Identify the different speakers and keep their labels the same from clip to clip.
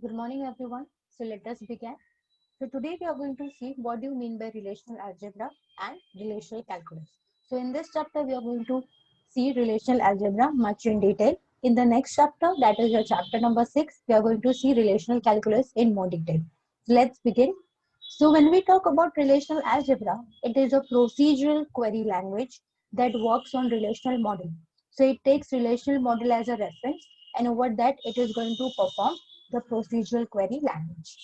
Speaker 1: Good morning, everyone. So let us begin. So today we are going to see what do you mean by relational algebra and relational calculus. So in this chapter we are going to see relational algebra much in detail. In the next chapter, that is your chapter number 6, we are going to see relational calculus in more detail. So let's begin. So when we talk about relational algebra, it is a procedural query language that works on relational model. So it takes relational model as a reference, and over that it is going to perform the procedural query language.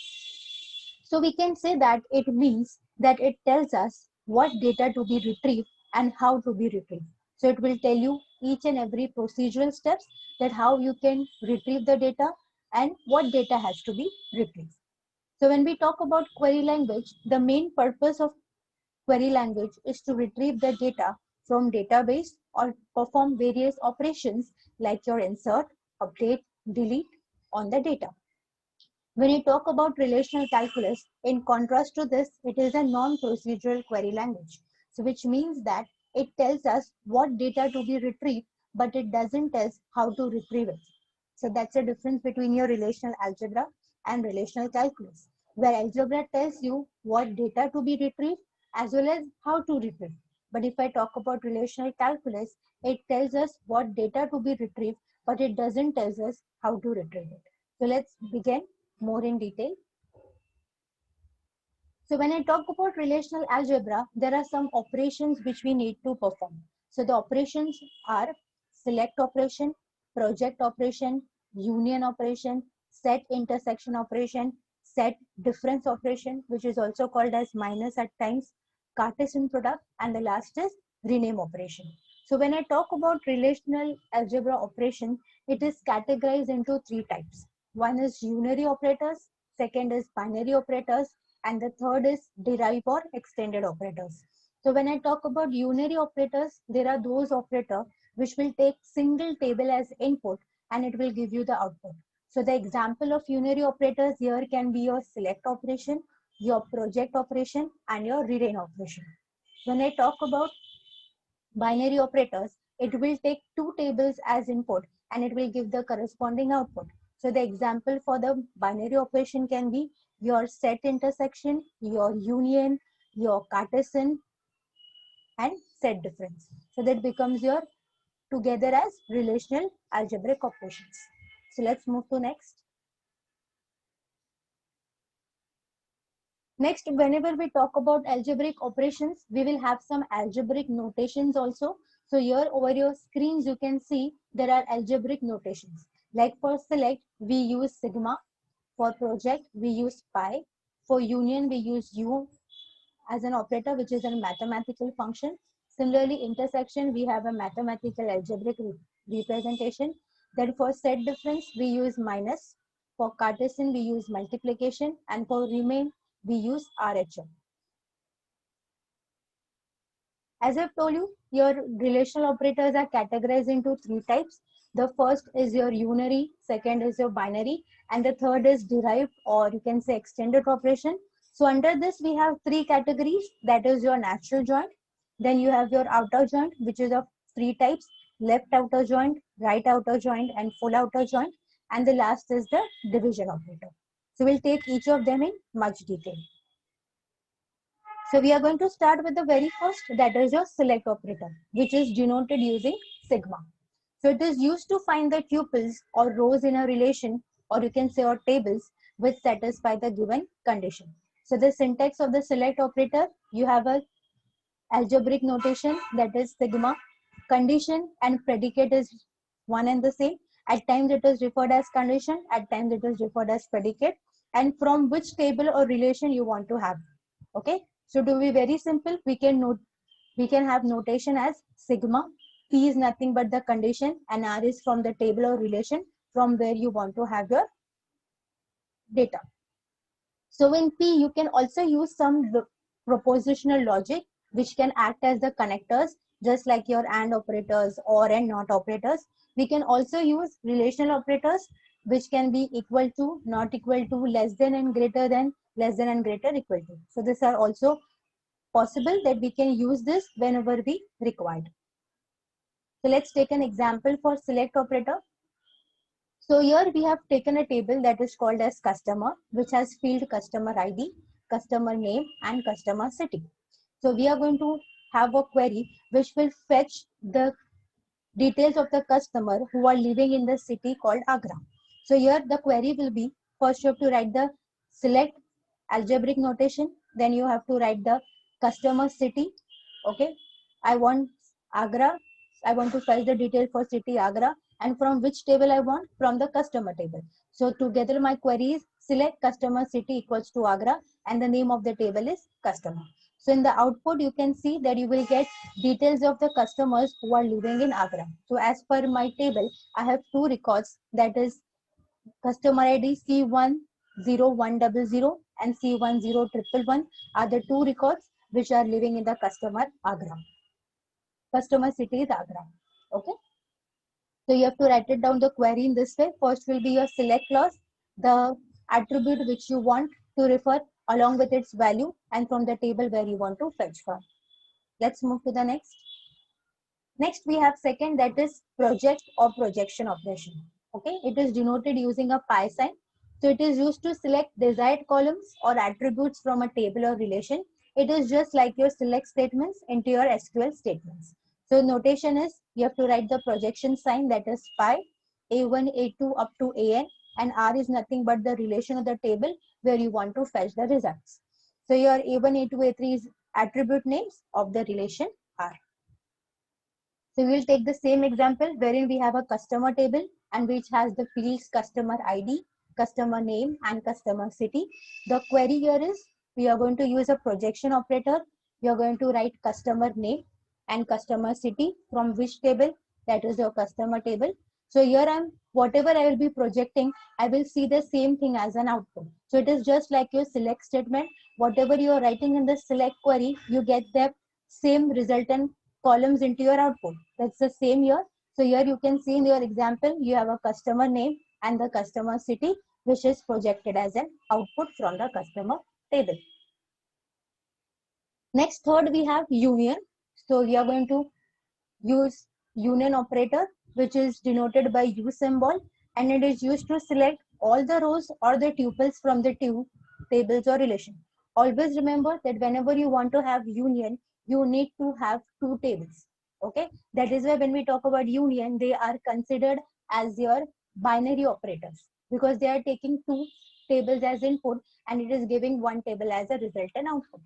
Speaker 1: So we can say that it means that it tells us what data to be retrieved and how to be retrieved. So it will tell you each and every procedural steps that how you can retrieve the data and what data has to be retrieved. So when we talk about query language, the main purpose of query language is to retrieve the data from database or perform various operations like your insert, update, delete on the data. When you talk about relational calculus, in contrast to this, it is a non-procedural query language. So which means that it tells us what data to be retrieved, but it doesn't tell us how to retrieve it. So that's the difference between your relational algebra and relational calculus, where algebra tells you what data to be retrieved as well as how to retrieve. But if I talk about relational calculus, it tells us what data to be retrieved, but it doesn't tell us how to retrieve it. So let's begin more in detail. So when I talk about relational algebra, there are some operations which we need to perform. So the operations are select operation, project operation, union operation, set intersection operation, set difference operation, which is also called as minus at times, Cartesian product, and the last is rename operation. So when I talk about relational algebra operation, it is categorized into three types. One is unary operators, second is binary operators, and the third is derived or extended operators. So when I talk about unary operators, there are those operators which will take single table as input and it will give you the output. So the example of unary operators here can be your select operation, your project operation, and your rename operation. When I talk about binary operators, it will take two tables as input and it will give the corresponding output. So the example for the binary operation can be your set intersection, your union, your Cartesian, and set difference. So that becomes your together as relational algebraic operations. So let's move to next. Next, whenever we talk about algebraic operations, we will have some algebraic notations also. So here over your screens, you can see there are algebraic notations. Like for select, we use sigma. For project, we use pi. For union, we use u as an operator, which is a mathematical function. Similarly, intersection, we have a mathematical algebraic representation. Then for set difference, we use minus. For Cartesian, we use multiplication. And for remain, we use RHM. As I've told you, your relational operators are categorized into three types. The first is your unary, second is your binary, and the third is derived or you can say extended operation. So under this, we have three categories. That is your natural joint. Then you have your outer joint, which is of three types: left outer joint, right outer joint, and full outer joint. And the last is the division operator. So we'll take each of them in much detail. So we are going to start with the very first, that is your select operator, which is denoted using sigma. So it is used to find the tuples or rows in a relation, or you can say or tables, which satisfy the given condition. So the syntax of the select operator, you have a algebraic notation, that is sigma. Condition and predicate is one and the same. At times it is referred as condition, at times it is referred as predicate, and from which table or relation you want to have. Okay, so to be very simple, we can have notation as sigma. P is nothing but the condition and R is from the table or relation from where you want to have your data. So in P, you can also use some propositional logic which can act as the connectors, just like your AND operators or and not operators. We can also use relational operators which can be equal to, not equal to, less than and greater than, less than and greater equal to. So these are also possible that we can use this whenever we required. So let's take an example for select operator. So here we have taken a table that is called as customer, which has field customer ID, customer name, and customer city. So we are going to have a query which will fetch the details of the customer who are living in the city called Agra. So here the query will be, first you have to write the select algebraic notation, then you have to write the customer city. Okay, I want Agra, I want to fetch the detail for city Agra, and from which table I want, from the customer table. So together my query is select customer city equals to Agra, and the name of the table is customer. So in the output, you can see that you will get details of the customers who are living in Agra. So as per my table, I have two records, that is customer ID C10100 and C10111 are the two records which are living in the customer Agra. Customer city is Agra. Okay. So you have to write it down the query in this way. First will be your select clause, the attribute which you want to refer along with its value and from the table where you want to fetch from. Let's move to the next. Next we have second, that is project or projection operation. Okay, it is denoted using a pi sign. So it is used to select desired columns or attributes from a table or relation. It is just like your select statements into your SQL statements. So notation is you have to write the projection sign, that is pi, A1, A2 up to AN, and R is nothing but the relation of the table where you want to fetch the results. So your A1, A2, A3 is attribute names of the relation R. So we will take the same example wherein we have a customer table and which has the fields customer ID, customer name, and customer city. The query here is we are going to use a projection operator. We are going to write customer name and customer city from which table, that is your customer table. So here whatever I will be projecting, I will see the same thing as an output. So it is just like your select statement. Whatever you are writing in the select query, you get the same resultant columns into your output. That's the same here. So here you can see in your example, you have a customer name and the customer city, which is projected as an output from the customer table. Next, third, we have union. So we are going to use union operator, which is denoted by U symbol, and it is used to select all the rows or the tuples from the two tables or relation. Always remember that whenever you want to have union, you need to have two tables. Okay, that is why when we talk about union, they are considered as your binary operators because they are taking two tables as input and it is giving one table as a result and output.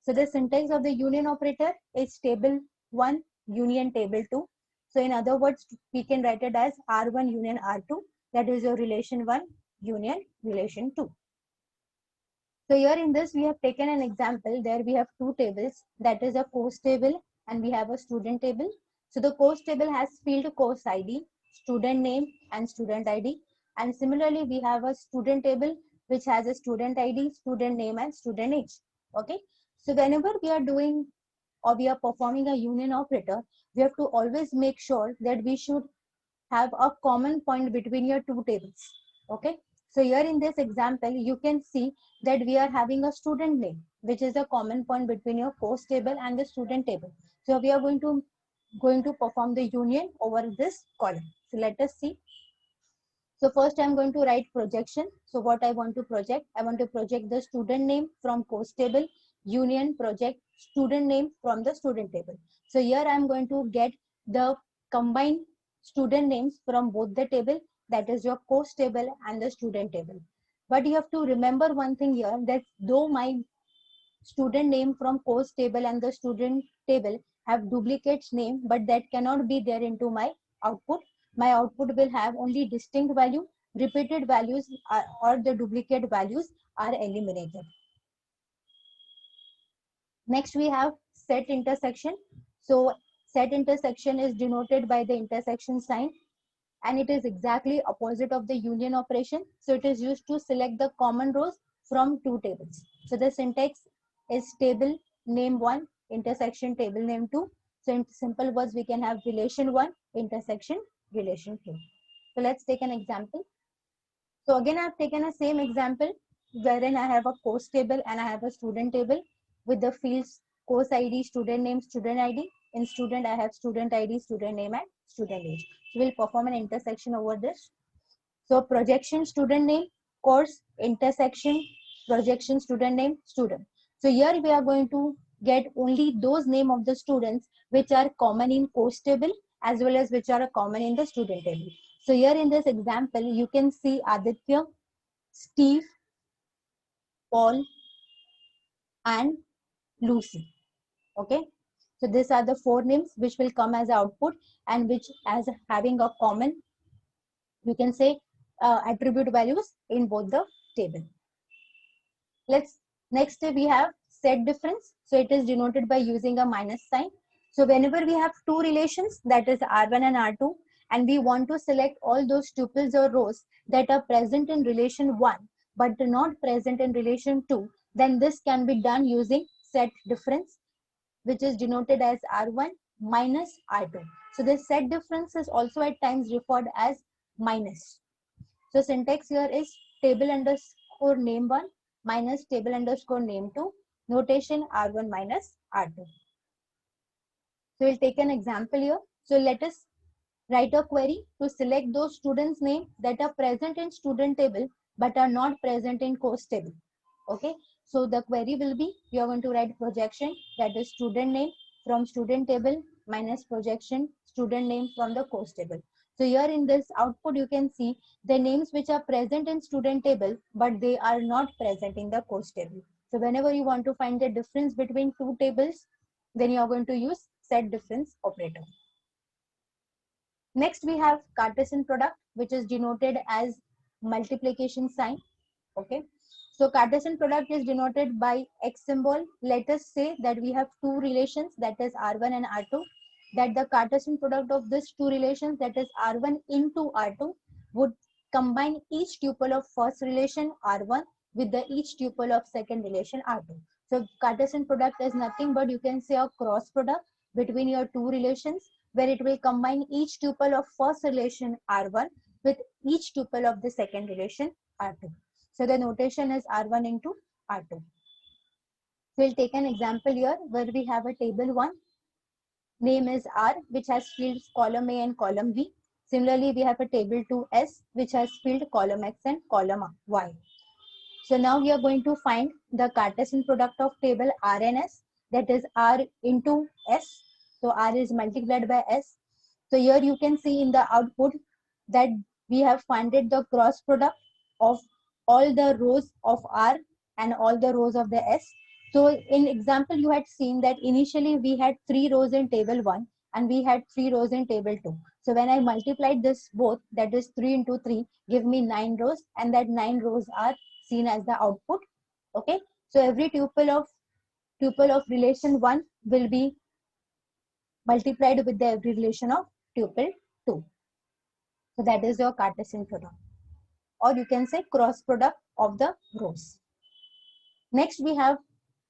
Speaker 1: So the syntax of the union operator is table 1 union table 2. So in other words, we can write it as R1 union R2, that is your relation 1 union relation 2. So here in this, we have taken an example. There we have two tables, that is a course table and we have a student table. So the course table has field course ID, student name and student ID. And similarly, we have a student table which has a student ID, student name and student age. Okay. So whenever we are doing or we are performing a union operator, we have to always make sure that we should have a common point between your two tables. Okay. So here in this example, you can see that we are having a student name, which is a common point between your course table and the student table. So we are going to perform the union over this column. So let us see. So first I'm going to write projection. So what I want to project, I want to project the student name from course table, union project student name from the student table. So here I'm going to get the combined student names from both the table, that is your course table and the student table. But you have to remember one thing here, that though my student name from course table and the student table have duplicates name, but that cannot be there into my output. My output will have only distinct value, repeated values or the duplicate values are eliminated. Next we have set intersection. So set intersection is denoted by the intersection sign and it is exactly opposite of the union operation. So it is used to select the common rows from two tables. So the syntax is table name 1 intersection table name 2. So in simple words, we can have relation 1 intersection relation 2. So let's take an example. So again, I have taken a same example wherein I have a course table and I have a student table with the fields course ID, student name, student ID. In student, I have student ID, student name and student age. So we'll perform an intersection over this. So projection student name, course, intersection, projection student name, student. So here we are going to get only those name of the students which are common in course table as well as which are common in the student table. So here in this example, you can see Aditya, Steve, Paul, and Lucy. Okay. So these are the four names which will come as output and which as having a common, you can say, attribute values in both the table. Next we have set difference. So it is denoted by using a minus sign. So whenever we have two relations, that is R1 and R2, and we want to select all those tuples or rows that are present in relation 1 but not present in relation 2, then this can be done using set difference, which is denoted as R1 minus R2. So the set difference is also at times referred as minus. So syntax here is table underscore name 1 minus table underscore name 2, notation R1 minus R2. So we'll take an example here. So let us write a query to select those students' name that are present in student table but are not present in course table. Okay. So the query will be, we are going to write projection, that is student name from student table minus projection student name from the course table. So here in this output, you can see the names which are present in student table, but they are not present in the course table. So whenever you want to find the difference between two tables, then you are going to use set difference operator. Next, we have Cartesian product, which is denoted as multiplication sign. Okay. So Cartesian product is denoted by X symbol. Let us say that we have two relations, that is R1 and R2, that the Cartesian product of these two relations, that is R1 into R2, would combine each tuple of first relation R1 with the each tuple of second relation R2. So Cartesian product is nothing but, you can say, a cross product between your two relations, where it will combine each tuple of first relation R1 with each tuple of the second relation R2. So the notation is R1 into R2. So we'll take an example here where we have a table 1. Name is R, which has fields column A and column B. Similarly, we have a table 2S, which has field column X and column Y. So now we are going to find the Cartesian product of table R and S, that is R into S. So R is multiplied by S. So here you can see in the output that we have found the cross product of all the rows of R and all the rows of the S. So in example, you had seen that initially we had 3 rows in table 1 and we had 3 rows in table 2. So when I multiplied this both, that is 3 into 3, give me 9 rows, and that 9 rows are seen as the output. Okay. So every tuple of relation 1 will be multiplied with the every relation of tuple 2. So that is your Cartesian product, or you can say cross product of the rows. Next we have,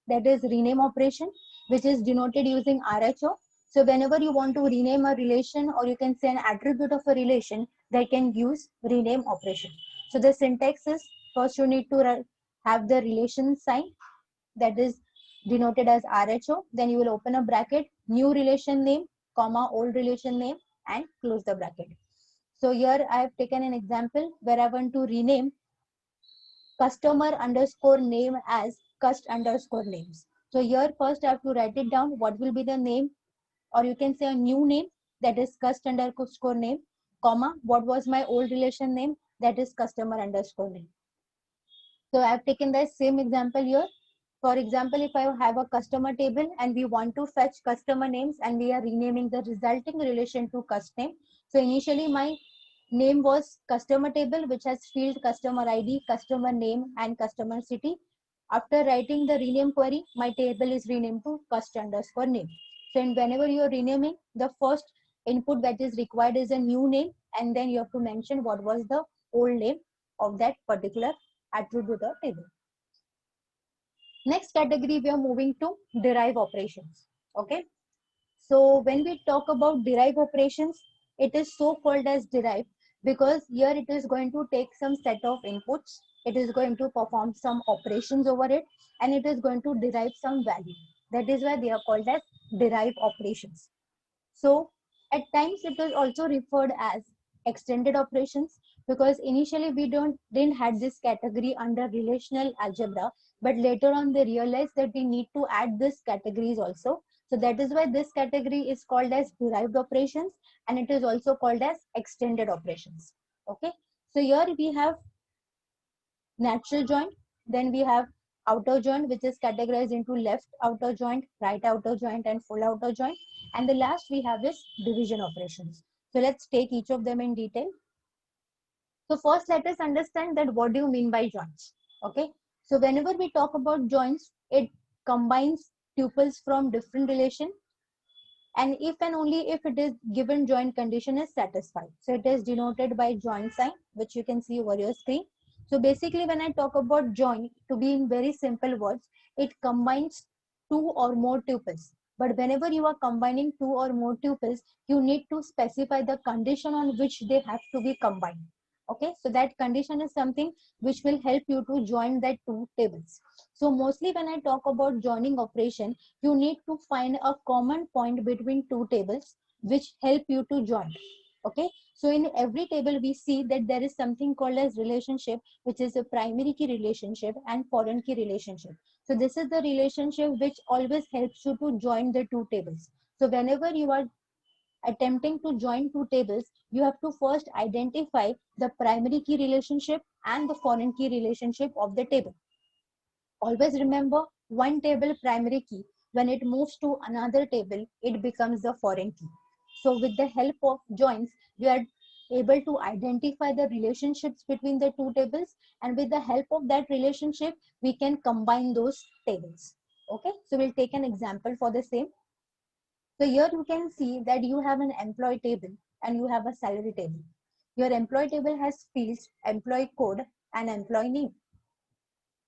Speaker 1: that is rename operation, which is denoted using RHO. So whenever you want to rename a relation, or you can say an attribute of a relation, they can use rename operation. So the syntax is, first you need to have the relation sign, that is denoted as RHO. Then you will open a bracket, new relation name, comma, old relation name, and close the bracket. So here I have taken an example where I want to rename customer underscore name as cust underscore names. So here first I have to write it down, what will be the name, or you can say a new name, that is cust underscore name, comma, what was my old relation name, that is customer underscore name. So I have taken the same example here. For example, if I have a customer table and we want to fetch customer names and we are renaming the resulting relation to cust name. So initially my name was customer table, which has field customer ID, customer name, and customer city. After writing the rename query, my table is renamed to cust underscore name. So whenever you are renaming, the first input that is required is a new name, and then you have to mention what was the old name of that particular attribute or table. Next category, we are moving to derive operations. Okay. So when we talk about derive operations, it is so called as derive because here it is going to take some set of inputs. It is going to perform some operations over it, and it is going to derive some value. That is why they are called as derive operations. So at times it is also referred as extended operations, because initially we didn't had this category under relational algebra, but later on they realized that we need to add this categories also. So that is why this category is called as derived operations, and it is also called as extended operations. Okay, so here we have natural joint, then we have outer joint, which is categorized into left outer joint, right outer joint, and full outer joint, and the last we have is division operations. So let's take each of them in detail. So first let us understand that what do you mean by joints. Okay, so whenever we talk about joints, it combines tuples from different relation, and if and only if it is given joint condition is satisfied. So it is denoted by joint sign, which you can see over your screen. So basically when I talk about joint, to be in very simple words, it combines two or more tuples. But whenever you are combining two or more tuples, you need to specify the condition on which they have to be combined. Okay, so that condition is something which will help you to join that two tables. So mostly when I talk about joining operation, you need to find a common point between two tables which help you to join. Okay, so in every table we see that there is something called as relationship, which is a primary key relationship and foreign key relationship. So this is the relationship which always helps you to join the two tables. So whenever you are attempting to join two tables, you have to first identify the primary key relationship and the foreign key relationship of the table. Always remember, one table primary key, when it moves to another table, it becomes the foreign key. So with the help of joins, you are able to identify the relationships between the two tables, and with the help of that relationship, we can combine those tables. Okay, so we'll take an example for the same. So here you can see that you have an employee table and you have a salary table. Your employee table has fields, employee code, and employee name.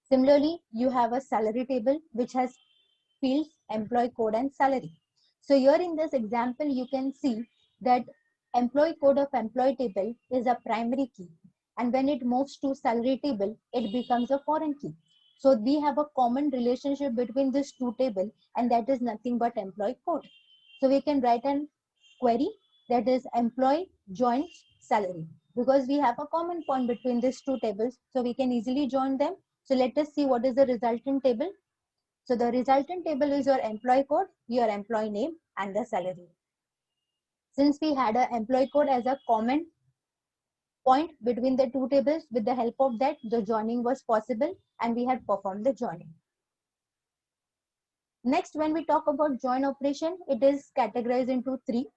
Speaker 1: Similarly, you have a salary table which has fields, employee code, and salary. So here in this example, you can see that employee code of employee table is a primary key. And when it moves to salary table, it becomes a foreign key. So we have a common relationship between these two tables, and that is nothing but employee code. So we can write an query that is employee joins salary, because we have a common point between these two tables. So we can easily join them. So let us see what is the resultant table. So the resultant table is your employee code, your employee name, and the salary. Since we had an employee code as a common point between the two tables, with the help of that, the joining was possible and we had performed the joining. Next, when we talk about join operation, it is categorized into three.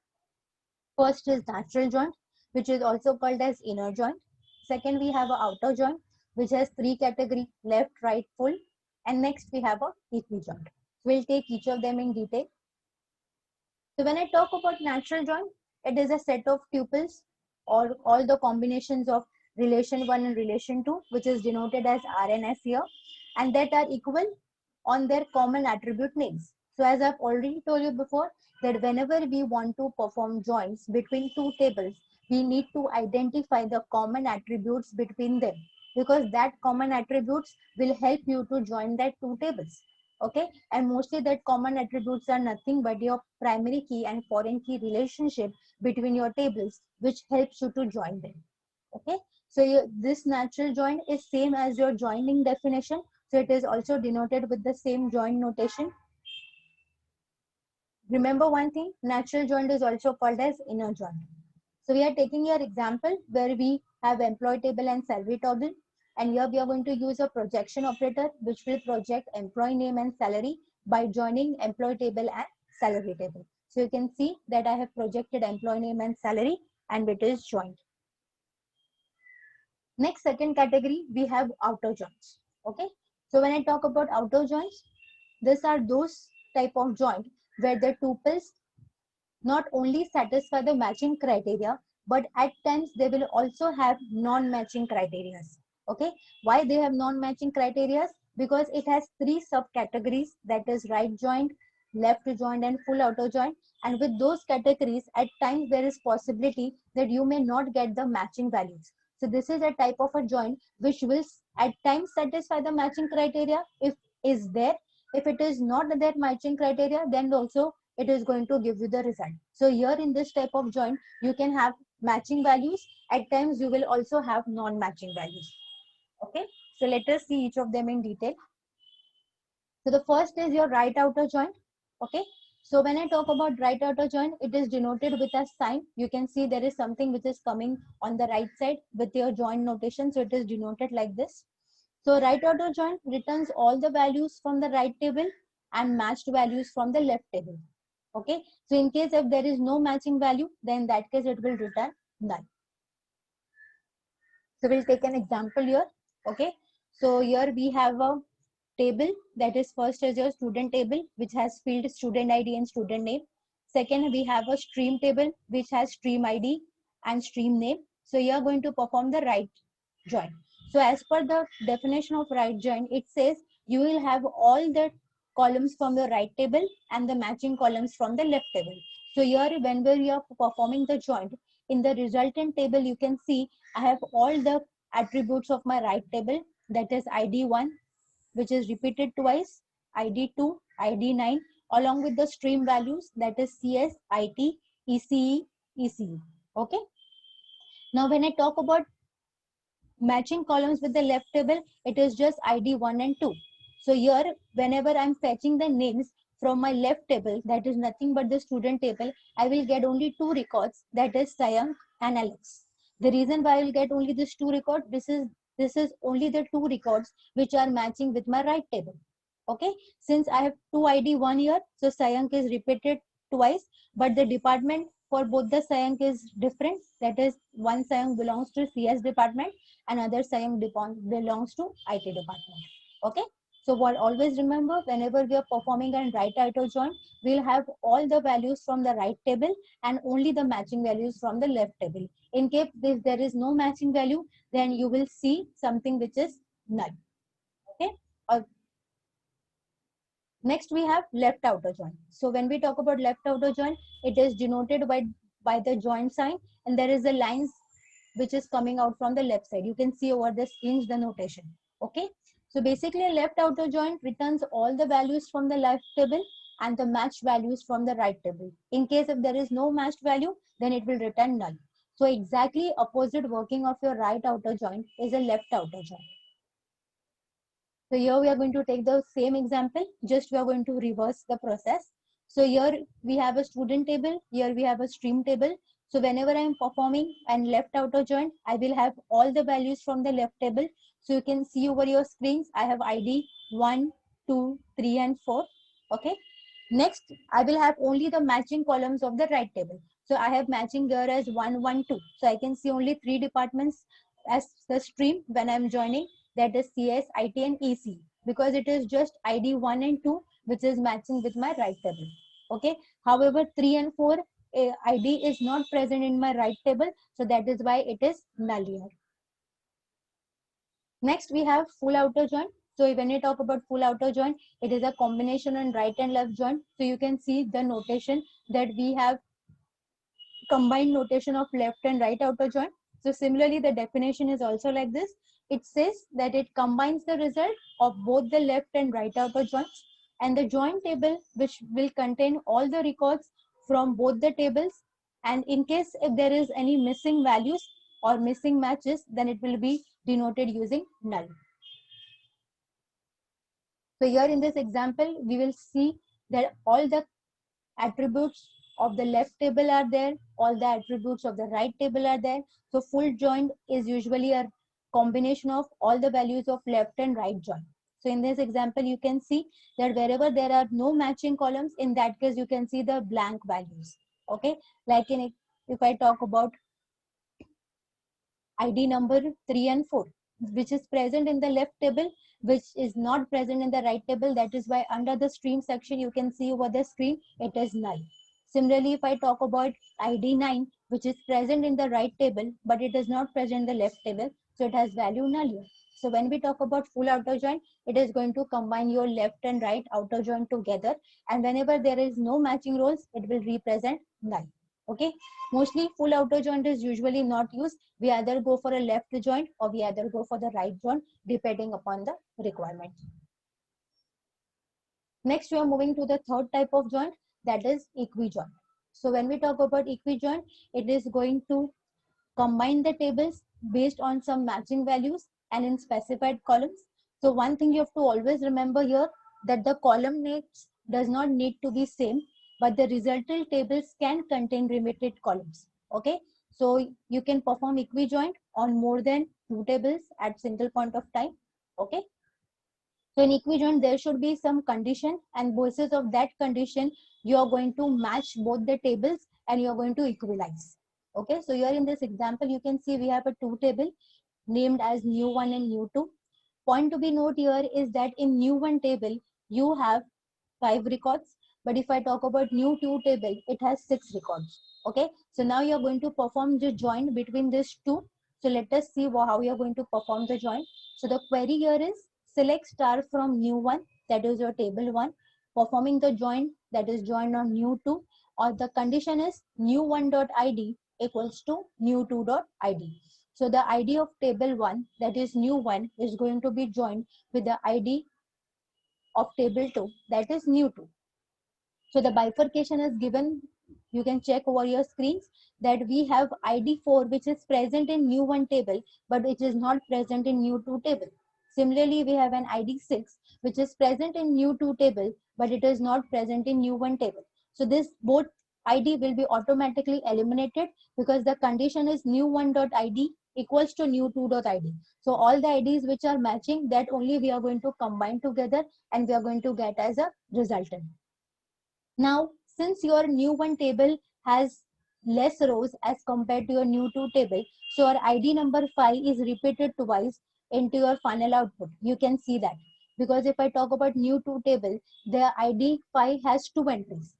Speaker 1: First is natural joint, which is also called as inner joint. Second, we have an outer joint, which has three categories: left, right, full. And next, we have a equijoint. We'll take each of them in detail. So when I talk about natural joint, it is a set of tuples or all the combinations of relation 1 and relation 2, which is denoted as RNS here, and that are equal on their common attribute names. So as I've already told you before, that whenever we want to perform joins between two tables, we need to identify the common attributes between them, because that common attributes will help you to join that two tables. Okay, and mostly that common attributes are nothing but your primary key and foreign key relationship between your tables, which helps you to join them. Okay, so this natural join is same as your joining definition, so it is also denoted with the same join notation. Remember one thing, natural joint is also called as inner joint. So we are taking your example where we have employee table and salary table, and here we are going to use a projection operator which will project employee name and salary by joining employee table and salary table. So you can see that I have projected employee name and salary and it is joined. Next, second category, we have outer joints. Okay, so when I talk about outer joints, these are those type of joint where the tuples not only satisfy the matching criteria, but at times they will also have non-matching criteria. Okay, why they have non-matching criteria? Because it has three subcategories, that is right joint, left joint, and full outer joint. And with those categories, at times there is possibility that you may not get the matching values. So this is a type of a joint which will at times satisfy the matching criteria if is there. If it is not that matching criteria, then also it is going to give you the result. So here in this type of joint, you can have matching values. At times you will also have non-matching values. Okay, so let us see each of them in detail. So the first is your right outer joint. Okay, so when I talk about right outer joint, it is denoted with a sign. You can see there is something which is coming on the right side with your joint notation. So it is denoted like this. So right outer joint returns all the values from the right table and matched values from the left table. Okay, so in case if there is no matching value, then in that case it will return null. So we'll take an example here. Okay, so here we have a table, that is first is your student table which has field student ID and student name. Second, we have a stream table which has stream ID and stream name. So you are going to perform the right join. So as per the definition of right join, it says you will have all the columns from the right table and the matching columns from the left table. So here whenever you are performing the joint, in the resultant table you can see I have all the attributes of my right table, that is ID1 which is repeated twice, ID2, ID9 along with the stream values, that is CS, IT, ECE, ECE. Okay. Now when I talk about matching columns with the left table, it is just ID1 and 2. So here whenever I'm fetching the names from my left table, that is nothing but the student table, I will get only two records, that is Sayank and Alex. The reason why I will get only these two records, this is only the two records which are matching with my right table. Okay, since I have two ID1 here, so Sayank is repeated twice, but the department for both the Sayank is different, that is one Sayank belongs to CS department, another Sayank belongs to IT department. Okay, so what always remember, whenever we are performing a right outer join, we'll have all the values from the right table and only the matching values from the left table. In case if there is no matching value, then you will see something which is null. Okay. Next we have left outer join. So when we talk about left outer join, it is denoted by the joint sign, and there is a lines which is coming out from the left side. You can see over the screen the notation. Okay. So basically a left outer joint returns all the values from the left table and the matched values from the right table. In case if there is no matched value, then it will return null. So exactly opposite working of your right outer joint is a left outer joint. So here we are going to take the same example, just we are going to reverse the process. So here we have a student table, here we have a stream table. So whenever I am performing and left outer joint, I will have all the values from the left table. So you can see over your screens, I have ID 1, 2, 3 and 4. Okay. Next, I will have only the matching columns of the right table. So I have matching there as 1, 1, 2. So I can see only three departments as the stream when I am joining, that is CS, IT and EC, because it is just ID 1 and 2 which is matching with my right table. Okay. However, 3 and 4 ID is not present in my right table, so that is why it is null here. Next, we have full outer joint. So when you talk about full outer joint, it is a combination on right and left joint. So you can see the notation that we have combined notation of left and right outer joint. So similarly, the definition is also like this. It says that it combines the result of both the left and right outer joints, and the joint table which will contain all the records from both the tables. And in case if there is any missing values or missing matches, then it will be denoted using null. So here in this example, we will see that all the attributes of the left table are there, all the attributes of the right table are there. So full joint is usually a combination of all the values of left and right joint. So in this example, you can see that wherever there are no matching columns, in that case, you can see the blank values. Okay, like if I talk about ID number 3 and 4, which is present in the left table, which is not present in the right table. That is why under the stream section, you can see over the screen, it is null. Similarly, if I talk about ID 9, which is present in the right table, but it is not present in the left table, so it has value null here. So when we talk about full outer joint, it is going to combine your left and right outer joint together. And whenever there is no matching roles, it will represent null. Okay, mostly full outer joint is usually not used. We either go for a left joint or we either go for the right joint depending upon the requirement. Next, we are moving to the third type of joint, that is equijoint. So when we talk about equijoint, it is going to combine the tables based on some matching values and in specified columns. So one thing you have to always remember here, that the column names does not need to be same, but the resultant tables can contain repeated columns. Okay, so you can perform equijoint on more than 2 tables at single point of time. Okay, so in equijoint there should be some condition, and basis of that condition you are going to match both the tables and you are going to equalize. Okay, so here in this example you can see we have a 2 table named as new 1 and new 2. Point to be note here is that in new 1 table you have 5 records, but if I talk about new 2 table, it has 6 records. Okay, so now you are going to perform the join between these two. So let us see how you are going to perform the join. So the query here is select star from new 1, that is your table 1, performing the join, that is join on new 2, or the condition is new 1.id equals to new 2.id. So the id of table 1, that is new 1, is going to be joined with the id of table 2, that is new 2. So the bifurcation is given. You can check over your screens that we have ID 4 which is present in new 1 table, but which is not present in new 2 table. Similarly, we have an ID 6 which is present in new 2 table, but it is not present in new 1 table. So this both ID will be automatically eliminated because the condition is new 1.id equals to new 2.id. So all the IDs which are matching, that only we are going to combine together and we are going to get as a resultant. Now, since your new 1 table has less rows as compared to your new 2 table, so your ID number 5 is repeated twice into your final output. You can see that. Because if I talk about new 2 table, the ID 5 has 2 entries.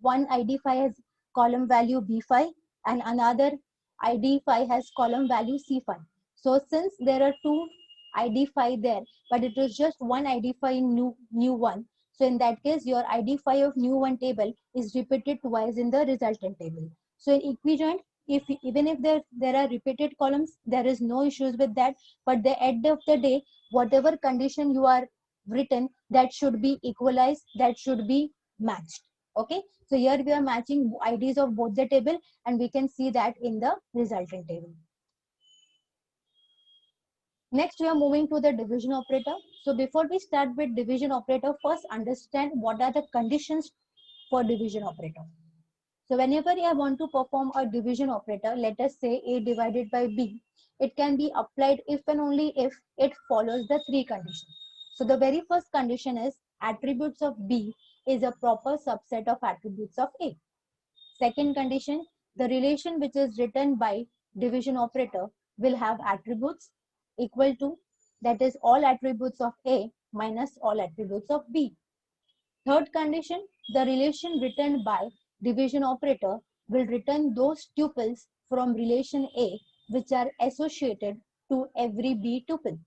Speaker 1: One ID 5 has column value B5 and another ID 5 has column value C5. So since there are 2 ID 5 there, but it is just one ID 5 in new 1, so in that case, your ID 5 of new 1 table is repeated twice in the resultant table. So in equijoint, even if there are repeated columns, there is no issues with that. But the end of the day, whatever condition you are written, that should be equalized, that should be matched. Okay. So here we are matching IDs of both the table, and we can see that in the resultant table. Next, we are moving to the division operator. So before we start with division operator, first understand what are the conditions for division operator. So whenever I want to perform a division operator, let us say A divided by B, it can be applied if and only if it follows the 3 conditions. So the very first condition is attributes of B is a proper subset of attributes of A. Second condition, the relation which is written by division operator will have attributes equal to, that is all attributes of A minus all attributes of B. Third condition, the relation written by division operator will return those tuples from relation A which are associated to every B tuple.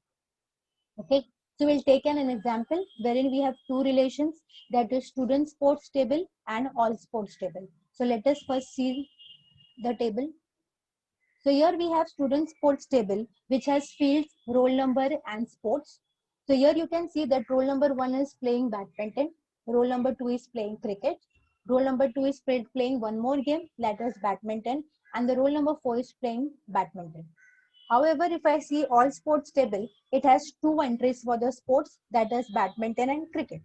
Speaker 1: Okay, so we'll take an example wherein we have 2 relations, that is student sports table and all sports table. So let us first see the table. So here we have student sports table which has fields, roll number and sports. So here you can see that roll number 1 is playing badminton, roll number 2 is playing cricket, roll number 2 is playing one more game, that is badminton, and the roll number 4 is playing badminton. However, if I see all sports table, it has 2 entries for the sports, that is badminton and cricket.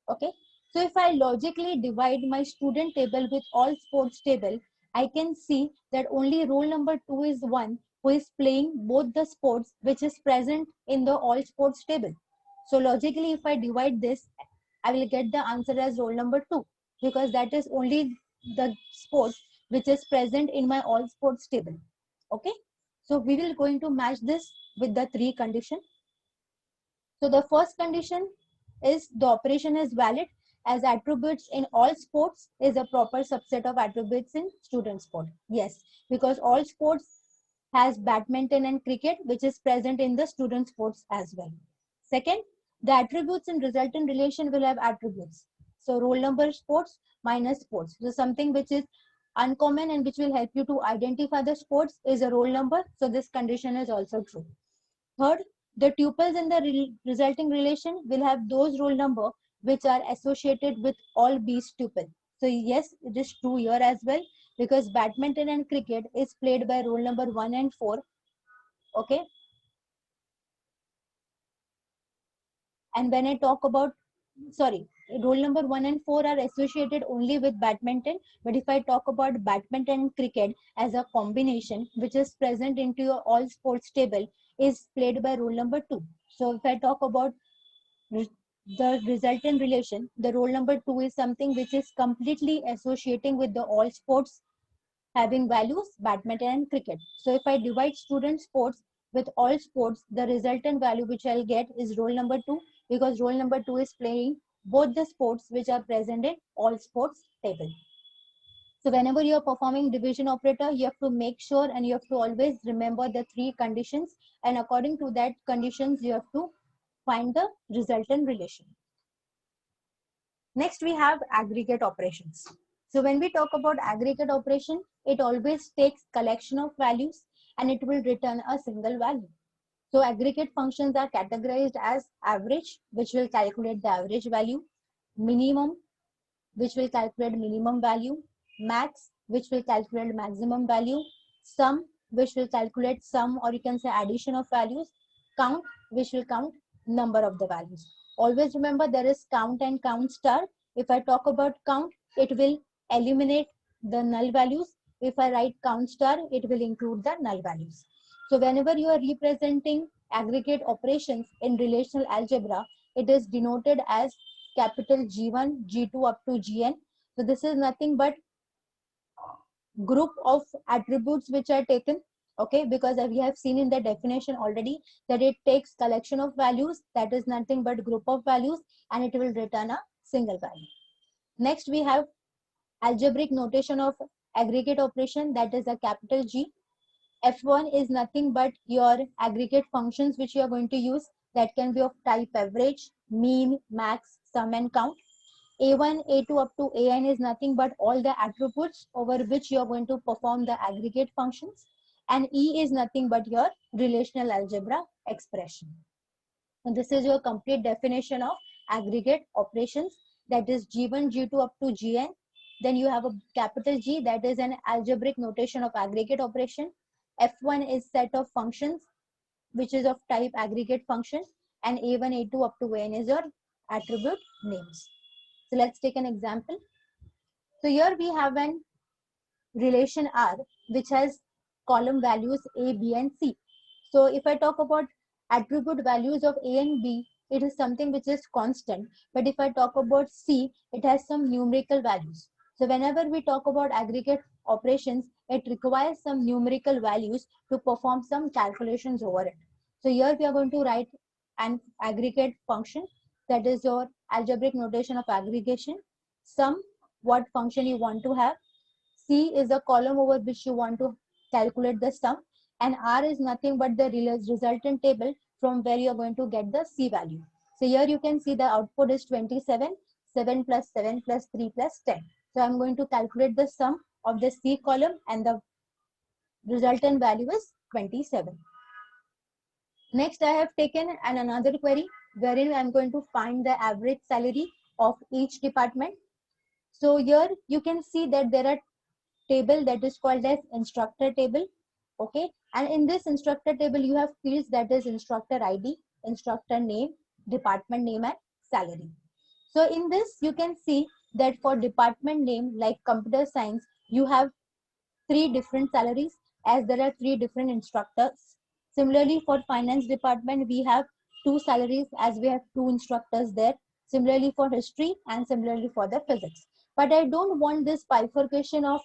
Speaker 1: Okay. So if I logically divide my student table with all sports table, I can see that only roll number 2 is one who is playing both the sports which is present in the all sports table. So logically, if I divide this, I will get the answer as roll number 2 because that is only the sport which is present in my all sports table. Okay. So we will going to match this with the 3 condition. So the first condition is the operation is valid as attributes in all sports is a proper subset of attributes in student sport. Yes, because all sports has badminton and cricket which is present in the student sports as well. Second, the attributes in resultant relation will have attributes. So roll number sports minus sports. So something which is uncommon and which will help you to identify the sports is a roll number. So this condition is also true. Third, the tuples in the resulting relation will have those roll number which are associated with all B's tuple. So yes, it is true here as well because badminton and cricket is played by roll number 1 and 4. Okay. And when I talk about, sorry, roll number 1 and 4 are associated only with badminton. But if I talk about badminton and cricket as a combination, which is present into your all sports table, is played by roll number 2. So if I talk about the resultant relation, the roll number 2 is something which is completely associating with the all sports having values, badminton and cricket. So if I divide student sports with all sports, the resultant value which I'll get is roll number 2, because roll number 2 is playing both the sports which are present in all sports table. So whenever you are performing division operator, you have to make sure and you have to always remember the 3 conditions, and according to that conditions, you have to find the resultant relation. Next, we have aggregate operations. So when we talk about aggregate operation, it always takes collection of values and it will return a single value. So aggregate functions are categorized as average, which will calculate the average value, minimum, which will calculate minimum value, max, which will calculate maximum value, sum, which will calculate sum or you can say addition of values, count, which will count number of the values. Always remember there is count and count star. If I talk about count, it will eliminate the null values. If I write count star, it will include the null values. So whenever you are representing aggregate operations in relational algebra, it is denoted as capital G1, G2 up to Gn. So this is nothing but group of attributes which are taken, okay, because we have seen in the definition already that it takes collection of values, that is nothing but group of values, and it will return a single value. Next, we have algebraic notation of aggregate operation, that is a capital G. F1 is nothing but your aggregate functions which you are going to use, that can be of type average, mean, max, sum and count. A1, A2 up to AN is nothing but all the attributes over which you are going to perform the aggregate functions. And E is nothing but your relational algebra expression. And this is your complete definition of aggregate operations, that is G1, G2 up to Gn. Then you have a capital G, that is an algebraic notation of aggregate operation. F1 is set of functions which is of type aggregate function, and A1, A2 up to AN is your attribute names. So let's take an example. So here we have an relation R which has column values A, B and C. So if I talk about attribute values of A and B, it is something which is constant. But if I talk about C, it has some numerical values. So whenever we talk about aggregate operations, it requires some numerical values to perform some calculations over it. So here we are going to write an aggregate function, that is your algebraic notation of aggregation. Sum, what function you want to have. C is a column over which you want to calculate the sum, and R is nothing but the resultant table from where you are going to get the C value. So here you can see the output is 27, 7 plus 7 plus 3 plus 10. So I'm going to calculate the sum of the C column and the resultant value is 27. Next, I have taken another query wherein I'm going to find the average salary of each department. So here you can see that there are table that is called as instructor table, okay, and in this instructor table you have fields that is instructor ID, instructor name, department name and salary. So in this you can see that for department name like computer science, you have 3 different salaries as there are 3 different instructors. Similarly for finance department we have 2 salaries as we have 2 instructors there. Similarly for history and similarly for the physics. But I don't want this bifurcation of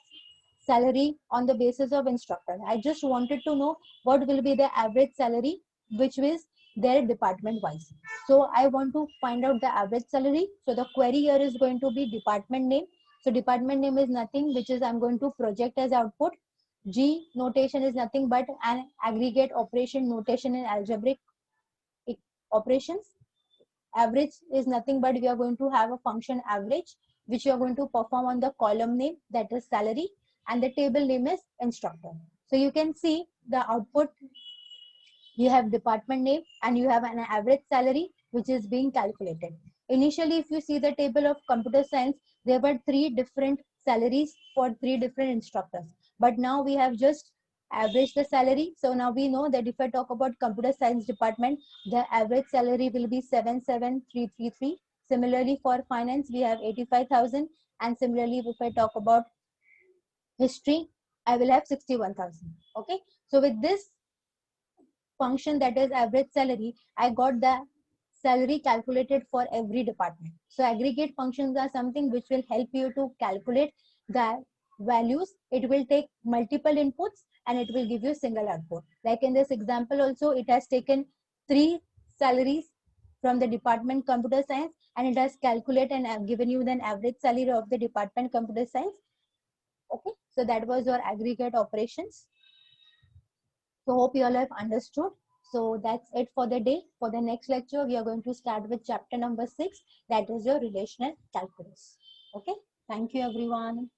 Speaker 1: salary on the basis of instructor. I just wanted to know what will be the average salary which is their department wise. So I want to find out the average salary. So the query here is going to be department name. So department name is nothing which is I'm going to project as output. G notation is nothing but an aggregate operation notation in algebraic operations. Average is nothing but we are going to have a function average which you are going to perform on the column name, that is salary, and the table name is instructor. So you can see the output, you have department name and you have an average salary which is being calculated. Initially, if you see the table of computer science, there were 3 different salaries for 3 different instructors. But now we have just averaged the salary. So now we know that if I talk about computer science department, the average salary will be 77,333. Similarly, for finance, we have 85,000. And similarly, if I talk about history, I will have 61,000. Okay. So with this function, that is average salary, I got the salary calculated for every department. So aggregate functions are something which will help you to calculate the values. It will take multiple inputs and it will give you single output. Like in this example also, it has taken 3 salaries from the department computer science and it has calculated and given you the average salary of the department computer science. Okay, so that was your aggregate operations. So hope you all have understood. So that's it for the day. For the next lecture, we are going to start with chapter number 6, that is your relational calculus. Okay, thank you everyone.